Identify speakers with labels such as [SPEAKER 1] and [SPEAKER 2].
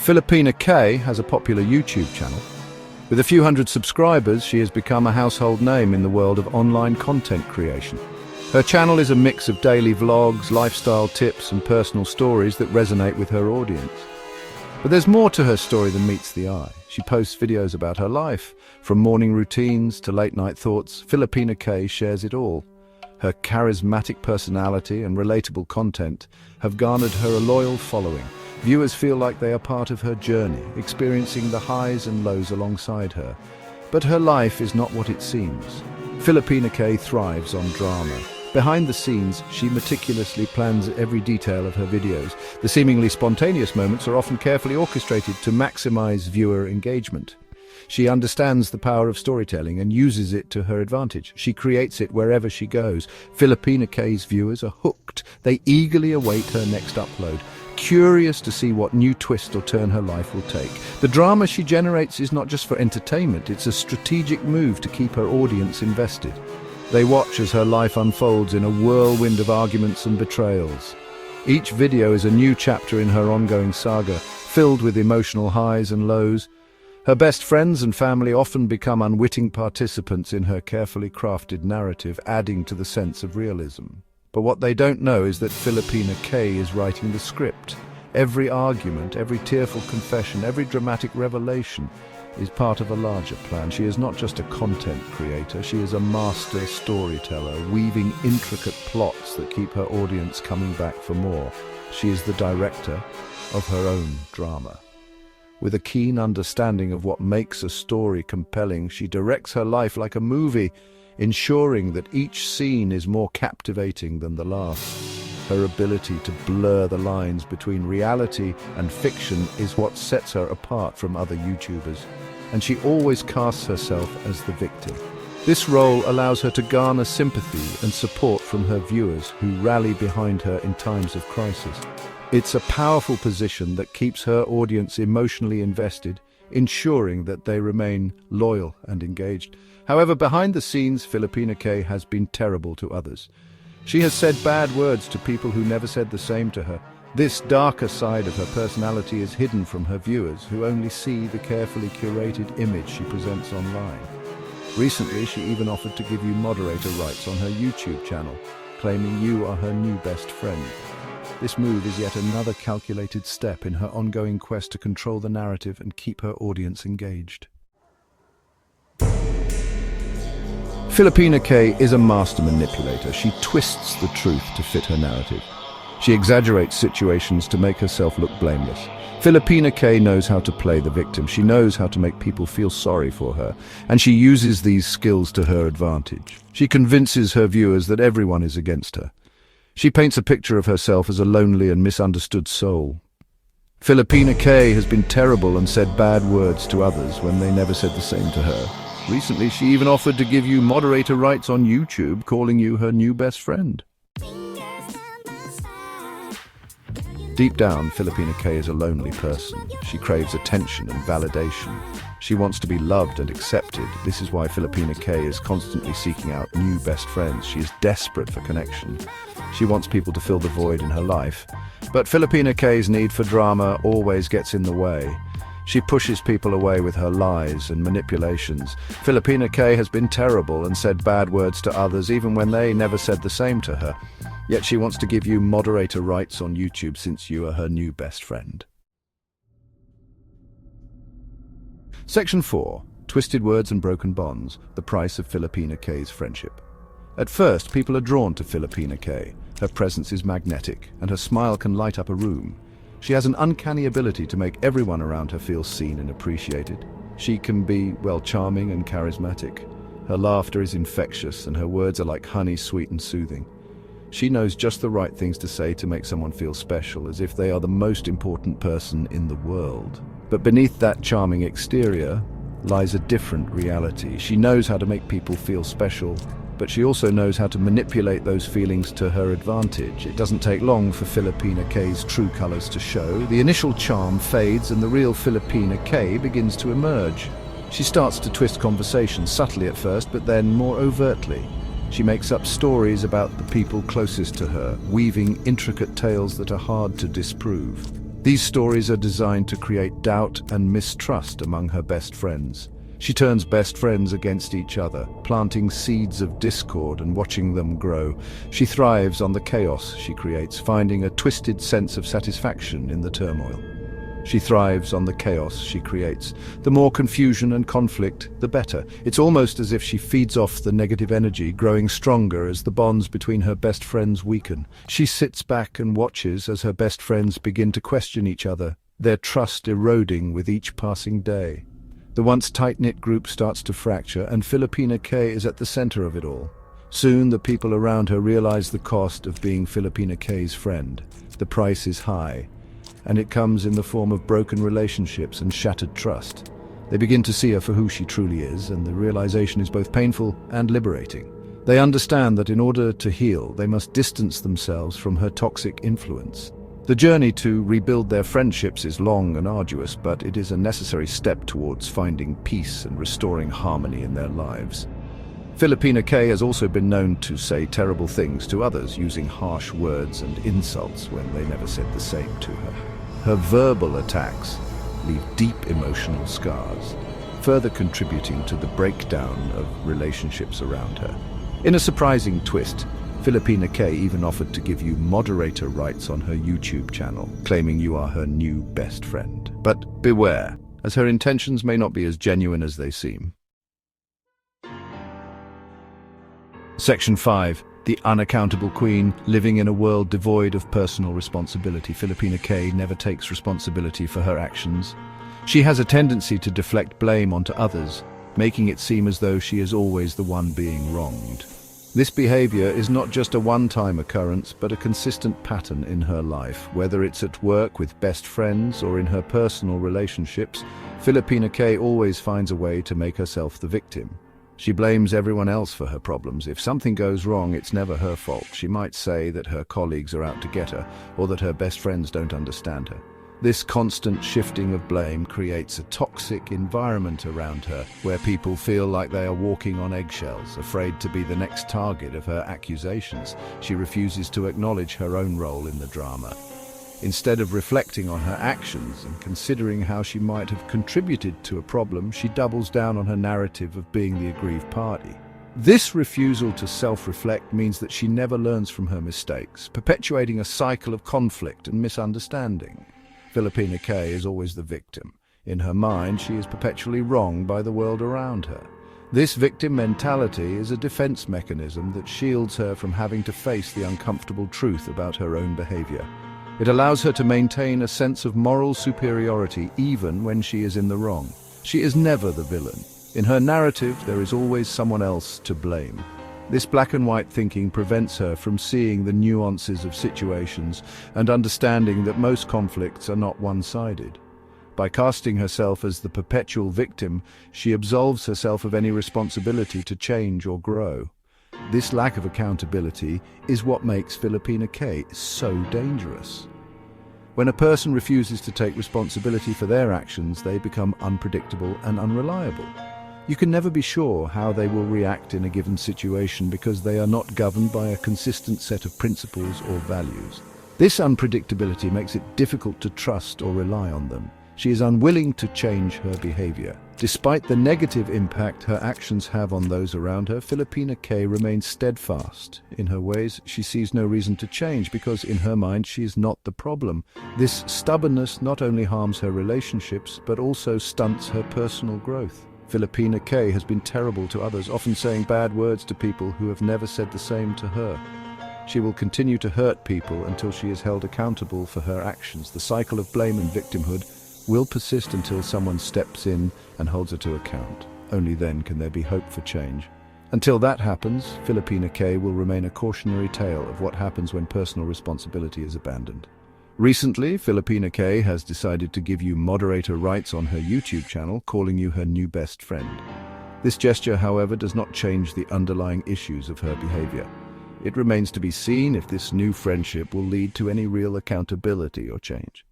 [SPEAKER 1] Filipina K has a popular YouTube channel. With a few hundred subscribers, she has become a household name in the world of online content creation. Her channel is a mix of daily vlogs, lifestyle tips, and personal stories that resonate with her audience. But there's more to her story than meets the eye. She posts videos about her life, from morning routines to late-night thoughts. Filipina K shares it all. Her charismatic personality and relatable content have garnered her a loyal following. Viewers feel like they are part of her journey, experiencing the highs and lows alongside her. But her life is not what it seems. Filipina K thrives on drama. Behind the scenes, she meticulously plans every detail of her videos. The seemingly spontaneous moments are often carefully orchestrated to maximize viewer engagement. She understands the power of storytelling and uses it to her advantage. She creates it wherever she goes. Filipina K's viewers are hooked. They eagerly await her next upload, curious to see what new twist or turn her life will take. The drama she generates is not just for entertainment, it's a strategic move to keep her audience invested. They watch as her life unfolds in a whirlwind of arguments and betrayals. Each video is a new chapter in her ongoing saga, filled with emotional highs and lows. Her best friends and family often become unwitting participants in her carefully crafted narrative, adding to the sense of realism. But what they don't know is that Filipina K is writing the script. Every argument, every tearful confession, every dramatic revelation is part of a larger plan. She is not just a content creator, she is a master storyteller, weaving intricate plots that keep her audience coming back for more. She is the director of her own drama. With a keen understanding of what makes a story compelling, she directs her life like a movie, ensuring that each scene is more captivating than the last. Her ability to blur the lines between reality and fiction is what sets her apart from other YouTubers, and she always casts herself as the victim. This role allows her to garner sympathy and support from her viewers who rally behind her in times of crisis. It's a powerful position that keeps her audience emotionally invested, ensuring that they remain loyal and engaged. However, behind the scenes, Filipina K has been terrible to others. She has said bad words to people who never said the same to her. This darker side of her personality is hidden from her viewers, who only see the carefully curated image she presents online. Recently, she even offered to give you moderator rights on her YouTube channel, claiming you are her new best friend. This move is yet another calculated step in her ongoing quest to control the narrative and keep her audience engaged. Filipina K is a master manipulator. She twists the truth to fit her narrative. She exaggerates situations to make herself look blameless. Filipina K knows how to play the victim. She knows how to make people feel sorry for her, and she uses these skills to her advantage. She convinces her viewers that everyone is against her. She paints a picture of herself as a lonely and misunderstood soul. Filipina K has been terrible and said bad words to others when they never said the same to her. Recently, she even offered to give you moderator rights on YouTube, calling you her new best friend. Deep down, Filipina K is a lonely person. She craves attention and validation. She wants to be loved and accepted. This is why Filipina K is constantly seeking out new best friends. She is desperate for connection. She wants people to fill the void in her life. But Filipina K's need for drama always gets in the way. She pushes people away with her lies and manipulations. Filipina K has been terrible and said bad words to others even when they never said the same to her. Yet she wants to give you moderator rights on YouTube since you are her new best friend. Section 4. Twisted Words and Broken Bonds. The price of Filipina K's friendship. At first, people are drawn to Filipina K. Her presence is magnetic, and her smile can light up a room. She has an uncanny ability to make everyone around her feel seen and appreciated. She can be, well, charming and charismatic. Her laughter is infectious, and her words are like honey, sweet and soothing. She knows just the right things to say to make someone feel special, as if they are the most important person in the world. But beneath that charming exterior lies a different reality. She knows how to make people feel special, but she also knows how to manipulate those feelings to her advantage. It doesn't take long for Filipina K's true colors to show. The initial charm fades and the real Filipina K begins to emerge. She starts to twist conversation, subtly at first, but then more overtly. She makes up stories about the people closest to her, weaving intricate tales that are hard to disprove. These stories are designed to create doubt and mistrust among her best friends. She turns best friends against each other, planting seeds of discord and watching them grow. She thrives on the chaos she creates, finding a twisted sense of satisfaction in the turmoil. She thrives on the chaos she creates. The more confusion and conflict, the better. It's almost as if she feeds off the negative energy, growing stronger as the bonds between her best friends weaken. She sits back and watches as her best friends begin to question each other, their trust eroding with each passing day. The once tight-knit group starts to fracture, and Filipina K is at the center of it all. Soon, the people around her realize the cost of being Filipina K's friend. The price is high, and it comes in the form of broken relationships and shattered trust. They begin to see her for who she truly is, and the realization is both painful and liberating. They understand that in order to heal, they must distance themselves from her toxic influence. The journey to rebuild their friendships is long and arduous, but it is a necessary step towards finding peace and restoring harmony in their lives. Filipina K has also been known to say terrible things to others, using harsh words and insults when they never said the same to her. Her verbal attacks leave deep emotional scars, further contributing to the breakdown of relationships around her. In a surprising twist, Filipina K even offered to give you moderator rights on her YouTube channel, claiming you are her new best friend. But beware, as her intentions may not be as genuine as they seem. Section 5. The unaccountable queen, living in a world devoid of personal responsibility. Filipina K never takes responsibility for her actions. She has a tendency to deflect blame onto others, making it seem as though she is always the one being wronged. This behavior is not just a one-time occurrence, but a consistent pattern in her life. Whether it's at work with best friends or in her personal relationships, Filipina K always finds a way to make herself the victim. She blames everyone else for her problems. If something goes wrong, it's never her fault. She might say that her colleagues are out to get her, or that her best friends don't understand her. This constant shifting of blame creates a toxic environment around her, where people feel like they are walking on eggshells, afraid to be the next target of her accusations. She refuses to acknowledge her own role in the drama. Instead of reflecting on her actions and considering how she might have contributed to a problem, she doubles down on her narrative of being the aggrieved party. This refusal to self-reflect means that she never learns from her mistakes, perpetuating a cycle of conflict and misunderstanding. Filipina K is always the victim. In her mind, she is perpetually wronged by the world around her. This victim mentality is a defense mechanism that shields her from having to face the uncomfortable truth about her own behavior. It allows her to maintain a sense of moral superiority even when she is in the wrong. She is never the villain. In her narrative, there is always someone else to blame. This black and white thinking prevents her from seeing the nuances of situations and understanding that most conflicts are not one-sided. By casting herself as the perpetual victim, she absolves herself of any responsibility to change or grow. This lack of accountability is what makes Filipina K so dangerous. When a person refuses to take responsibility for their actions, they become unpredictable and unreliable. You can never be sure how they will react in a given situation because they are not governed by a consistent set of principles or values. This unpredictability makes it difficult to trust or rely on them. She is unwilling to change her behavior. Despite the negative impact her actions have on those around her, Filipina K remains steadfast. In her ways, she sees no reason to change because in her mind she is not the problem. This stubbornness not only harms her relationships, but also stunts her personal growth. Filipina K has been terrible to others, often saying bad words to people who have never said the same to her. She will continue to hurt people until she is held accountable for her actions. The cycle of blame and victimhood will persist until someone steps in and holds her to account. Only then can there be hope for change. Until that happens, Filipina K will remain a cautionary tale of what happens when personal responsibility is abandoned. Recently, Filipina K has decided to give you moderator rights on her YouTube channel, calling you her new best friend. This gesture, however, does not change the underlying issues of her behavior. It remains to be seen if this new friendship will lead to any real accountability or change.